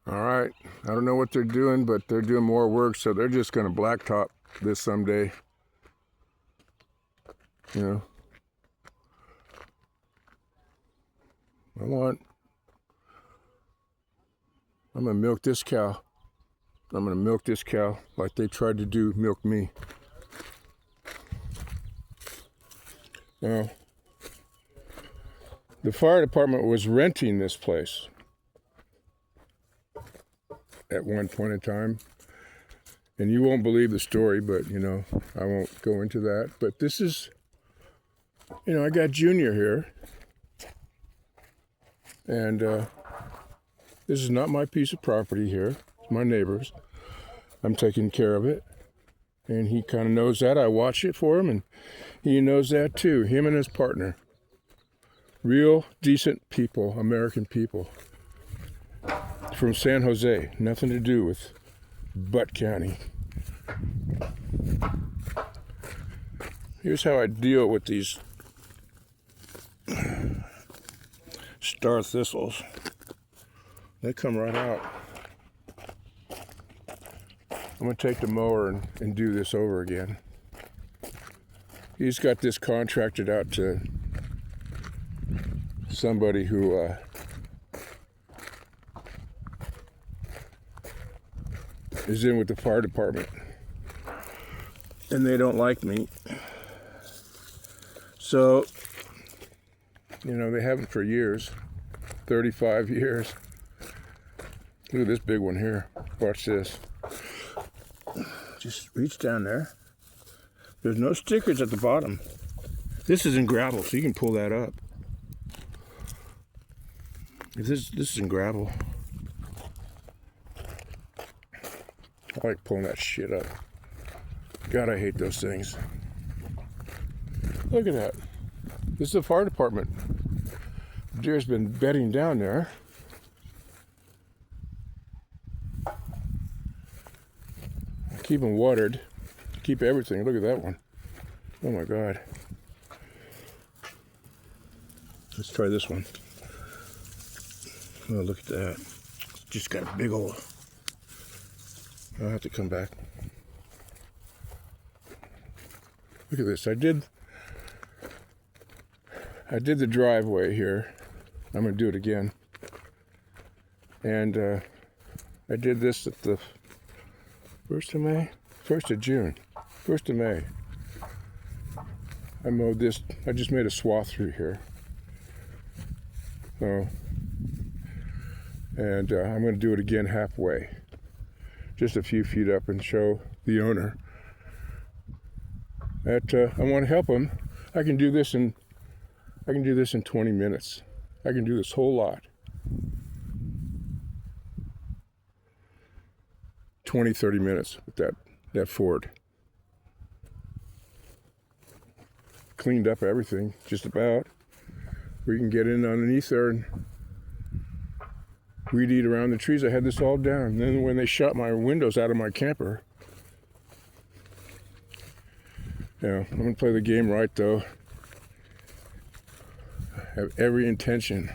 All right, I don't know what they're doing, but they're doing more work, so they're just going to blacktop this someday. You know, I'm going to milk this cow. I'm going to milk this cow like they tried to do milk me. Now, the fire department was renting this place at one point in time. And you won't believe the story, but, you know, I won't go into that. But this is, you know, I got Junior here. And this is not my piece of property here. It's my neighbor's. I'm taking care of it. And he kind of knows that. I watch it for him, and he knows that too. Him and his partner. Real decent people, American people. From San Jose. Nothing to do with Butt County. Here's how I deal with these star thistles. They come right out. I'm going to take the mower and do this over again. He's got this contracted out to somebody who is in with the fire department. And they don't like me. So, you know, they haven't for years. 35 years. Look at this big one here. Watch this. Just reach down there. There's no stickers at the bottom. This is in gravel, so you can pull that up. This is in gravel. I like pulling that shit up. God, I hate those things. Look at that. This is the fire department. Deer's been bedding down there. Keep them watered. Keep everything. Look at that one. Oh my God. Let's try this one. Oh, look at that. It's just got a big old... I'll have to come back. Look at this. I did the driveway here. I'm going to do it again. And I did this at the 1st of May? 1st of June. 1st of May. I mowed this. I just made a swath through here. So, and I'm going to do it again halfway. Just a few feet up and show the owner that I want to help him. I can do this in 20 minutes. I can do this whole lot. 20, 30 minutes with that Ford. Cleaned up everything, just about. We can get in underneath there and weed eat around the trees. I had this all down. And then when they shot my windows out of my camper, yeah, I'm gonna play the game right though. I have every intention.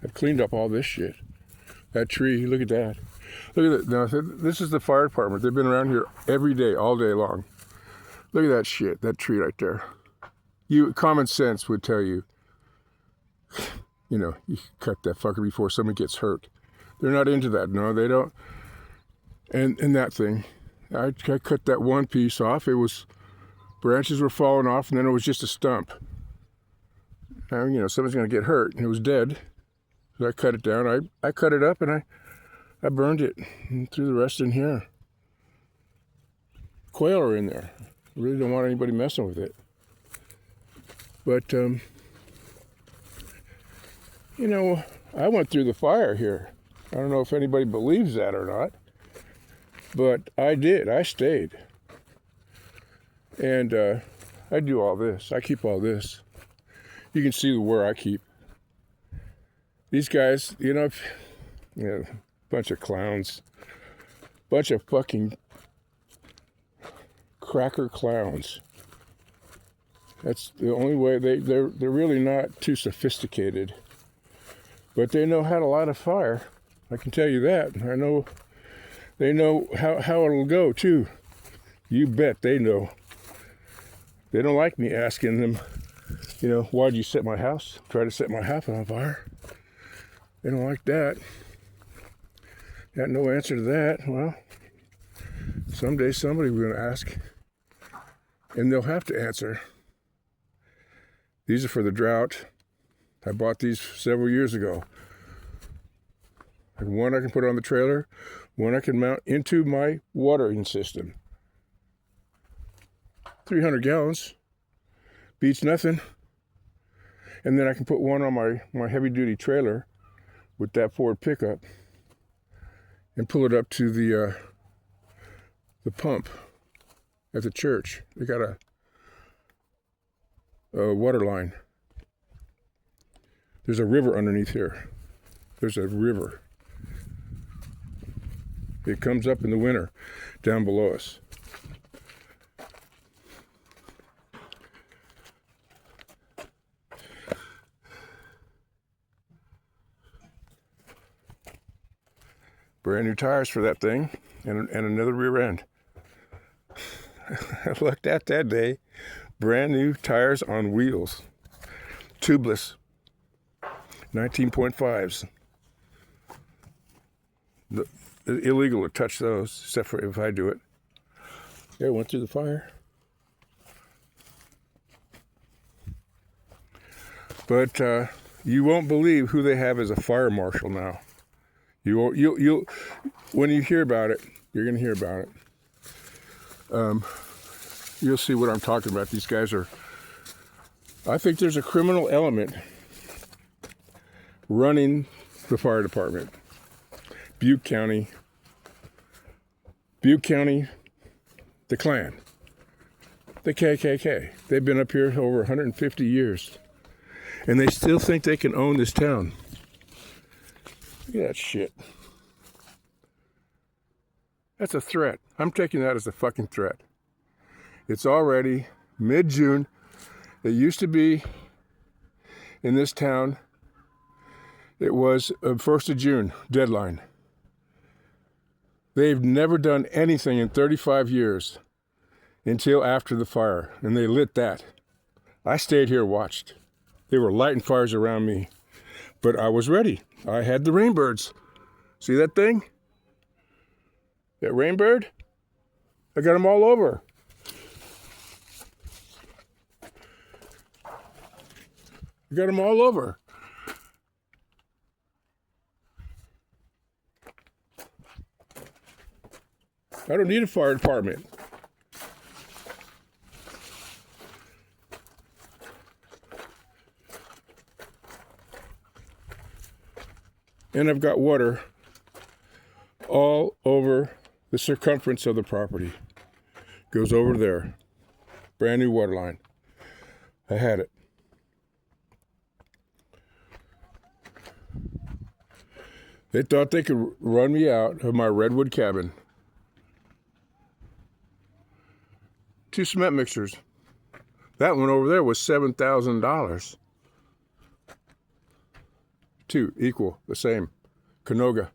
I've cleaned up all this shit. That tree, look at that. Look at that. Now, this is the fire department. They've been around here every day, all day long. Look at that shit, that tree right there. Common sense would tell you, you know, you cut that fucker before somebody gets hurt. They're not into that. No, they don't. And that thing, I cut that one piece off. It was, branches were falling off, and then it was just a stump. Now, you know, somebody's going to get hurt, and it was dead. So I cut it down. I cut it up, and I burned it and threw the rest in here. Quail are in there. I really don't want anybody messing with it. But, you know, I went through the fire here. I don't know if anybody believes that or not. But I did. I stayed. And I do all this. I keep all this. You can see where I keep. These guys, you know, bunch of clowns. Bunch of fucking cracker clowns. That's the only way. They're really not too sophisticated, but they know how to light a fire. I can tell you that. I know they know how it'll go too. You bet they know. They don't like me asking them, you know, why'd you set my house? Try to set my house on fire. They don't like that. Got no answer to that. Well, someday somebody will ask, and they'll have to answer. These are for the drought. I bought these several years ago. One I can put on the trailer, one I can mount into my watering system. 300 gallons, beats nothing. And then I can put one on my heavy-duty trailer with that Ford pickup and pull it up to the pump at the church. They got a water line. There's a river underneath here. There's a river. It comes up in the winter down below us. Brand new tires for that thing, and another rear end. I looked at that day, brand new tires on wheels, tubeless, 19.5s. It's illegal to touch those, except for if I do it. Yeah, it went through the fire. But you won't believe who they have as a fire marshal now. You'll when you hear about it, you're gonna hear about it. You'll see what I'm talking about. These guys are, I think there's a criminal element running the fire department. Butte County, the Klan, the KKK. They've been up here over 150 years, and they still think they can own this town. Look at that shit. That's a threat. I'm taking that as a fucking threat. It's already mid-June. It used to be in this town, it was 1st of June deadline. They've never done anything in 35 years until after the fire, and they lit that. I stayed here, watched. They were lighting fires around me, but I was ready. I had the rainbirds. See that thing? That rainbird? I got them all over. I got them all over. I don't need a fire department. And I've got water all over the circumference of the property. Goes over there. Brand new water line. I had it. They thought they could run me out of my redwood cabin. 2 cement mixers. That one over there was $7,000. 2 equal, the same. Canoga.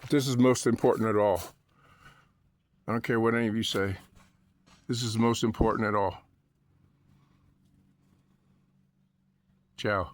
This is most important at all. I don't care what any of you say. This is most important at all. Ciao.